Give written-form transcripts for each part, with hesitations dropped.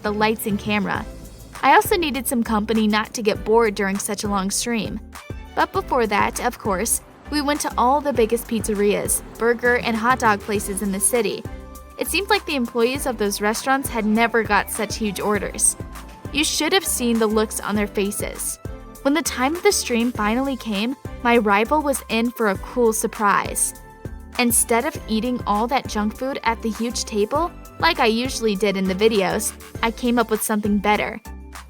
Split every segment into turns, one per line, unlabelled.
the lights and camera. I also needed some company not to get bored during such a long stream. But before that, of course, we went to all the biggest pizzerias, burger, and hot dog places in the city. It seemed like the employees of those restaurants had never got such huge orders. You should have seen the looks on their faces. When the time of the stream finally came, my rival was in for a cool surprise. Instead of eating all that junk food at the huge table, like I usually did in the videos, I came up with something better.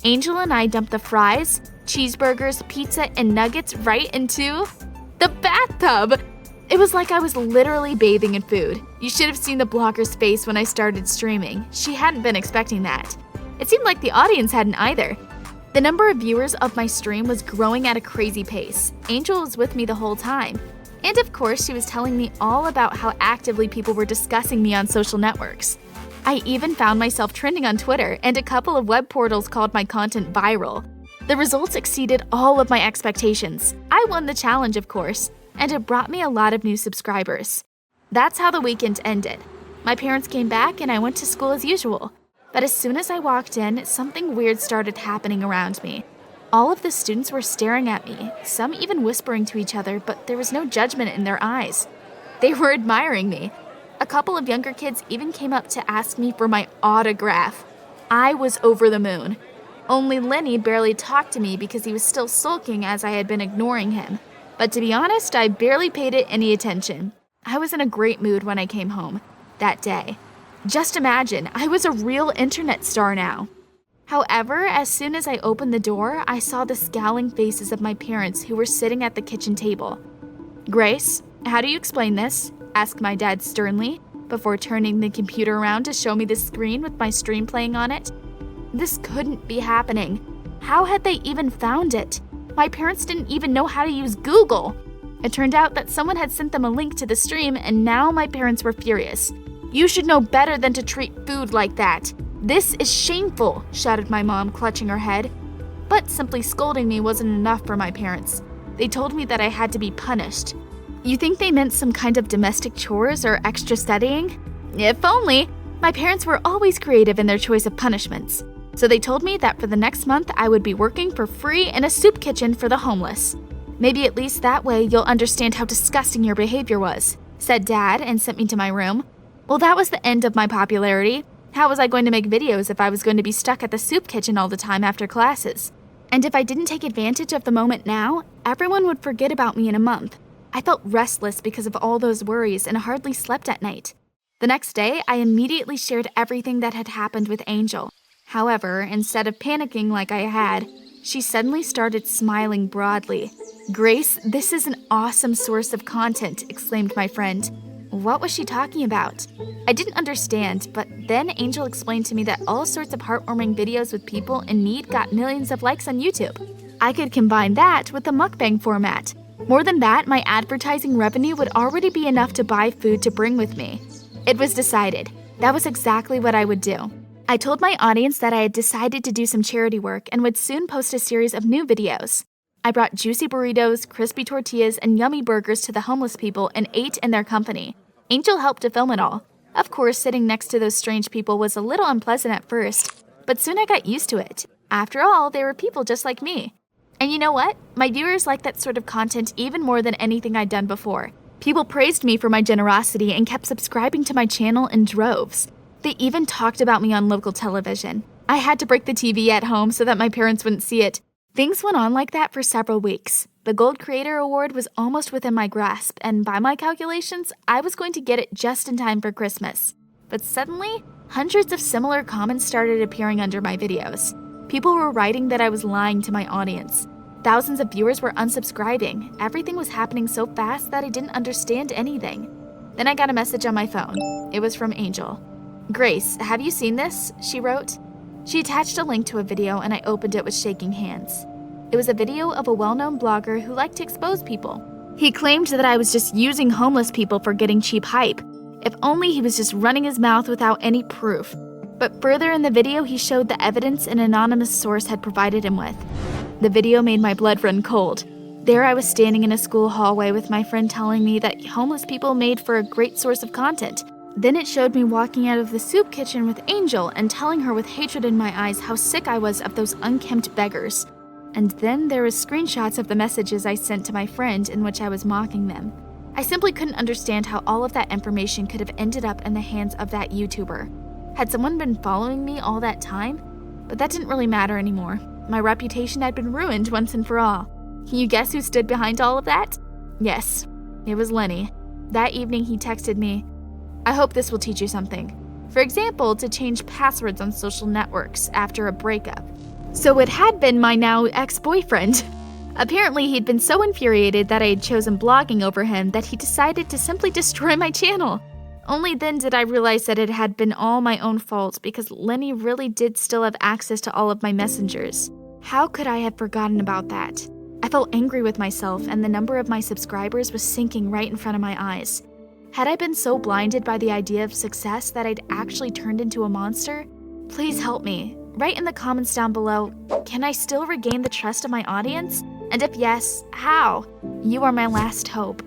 Angel and I dumped the fries, cheeseburgers, pizza, and nuggets right into the bathtub! It was like I was literally bathing in food. You should have seen the blogger's face when I started streaming. She hadn't been expecting that. It seemed like the audience hadn't either. The number of viewers of my stream was growing at a crazy pace. Angel was with me the whole time. And of course, she was telling me all about how actively people were discussing me on social networks. I even found myself trending on Twitter, and a couple of web portals called my content viral. The results exceeded all of my expectations. I won the challenge, of course, and it brought me a lot of new subscribers. That's how the weekend ended. My parents came back and I went to school as usual. But as soon as I walked in, something weird started happening around me. All of the students were staring at me, some even whispering to each other, but there was no judgment in their eyes. They were admiring me. A couple of younger kids even came up to ask me for my autograph. I was over the moon. Only Lenny barely talked to me because he was still sulking as I had been ignoring him. But to be honest, I barely paid it any attention. I was in a great mood when I came home that day. Just imagine, I was a real internet star now. However, as soon as I opened the door, I saw the scowling faces of my parents who were sitting at the kitchen table. "Grace, how do you explain this?" asked my dad sternly, before turning the computer around to show me the screen with my stream playing on it. This couldn't be happening. How had they even found it? My parents didn't even know how to use Google. It turned out that someone had sent them a link to the stream, and now my parents were furious. "You should know better than to treat food like that. This is shameful," shouted my mom, clutching her head. But simply scolding me wasn't enough for my parents. They told me that I had to be punished. You think they meant some kind of domestic chores or extra studying? If only! My parents were always creative in their choice of punishments. So they told me that for the next month I would be working for free in a soup kitchen for the homeless. "Maybe at least that way you'll understand how disgusting your behavior was," said Dad, and sent me to my room. Well, that was the end of my popularity. How was I going to make videos if I was going to be stuck at the soup kitchen all the time after classes? And if I didn't take advantage of the moment now, everyone would forget about me in a month. I felt restless because of all those worries and hardly slept at night. The next day, I immediately shared everything that had happened with Angel. However, instead of panicking like I had, she suddenly started smiling broadly. "Grace, this is an awesome source of content," exclaimed my friend. What was she talking about? I didn't understand, but then Angel explained to me that all sorts of heartwarming videos with people in need got millions of likes on YouTube. I could combine that with the mukbang format. More than that, my advertising revenue would already be enough to buy food to bring with me. It was decided. That was exactly what I would do. I told my audience that I had decided to do some charity work and would soon post a series of new videos. I brought juicy burritos, crispy tortillas, and yummy burgers to the homeless people and ate in their company. Angel helped to film it all. Of course, sitting next to those strange people was a little unpleasant at first, but soon I got used to it. After all, they were people just like me. And you know what? My viewers liked that sort of content even more than anything I'd done before. People praised me for my generosity and kept subscribing to my channel in droves. They even talked about me on local television. I had to break the TV at home so that my parents wouldn't see it. Things went on like that for several weeks. The Gold Creator Award was almost within my grasp, and by my calculations, I was going to get it just in time for Christmas. But suddenly, hundreds of similar comments started appearing under my videos. People were writing that I was lying to my audience. Thousands of viewers were unsubscribing. Everything was happening so fast that I didn't understand anything. Then I got a message on my phone. It was from Angel. "Grace, have you seen this?" she wrote. She attached a link to a video and I opened it with shaking hands. It was a video of a well-known blogger who liked to expose people. He claimed that I was just using homeless people for getting cheap hype. If only he was just running his mouth without any proof. But further in the video, he showed the evidence an anonymous source had provided him with. The video made my blood run cold. There I was standing in a school hallway with my friend telling me that homeless people made for a great source of content. Then it showed me walking out of the soup kitchen with Angel and telling her with hatred in my eyes how sick I was of those unkempt beggars. And then there was screenshots of the messages I sent to my friend in which I was mocking them. I simply couldn't understand how all of that information could have ended up in the hands of that YouTuber. Had someone been following me all that time? But that didn't really matter anymore. My reputation had been ruined once and for all. Can you guess who stood behind all of that? Yes, it was Lenny. That evening he texted me, "I hope this will teach you something. For example, to change passwords on social networks after a breakup." So it had been my now ex-boyfriend. Apparently he'd been so infuriated that I had chosen blogging over him that he decided to simply destroy my channel. Only then did I realize that it had been all my own fault because Lenny really did still have access to all of my messengers. How could I have forgotten about that? I felt angry with myself, and the number of my subscribers was sinking right in front of my eyes. Had I been so blinded by the idea of success that I'd actually turned into a monster? Please help me. Write in the comments down below, can I still regain the trust of my audience? And if yes, how? You are my last hope.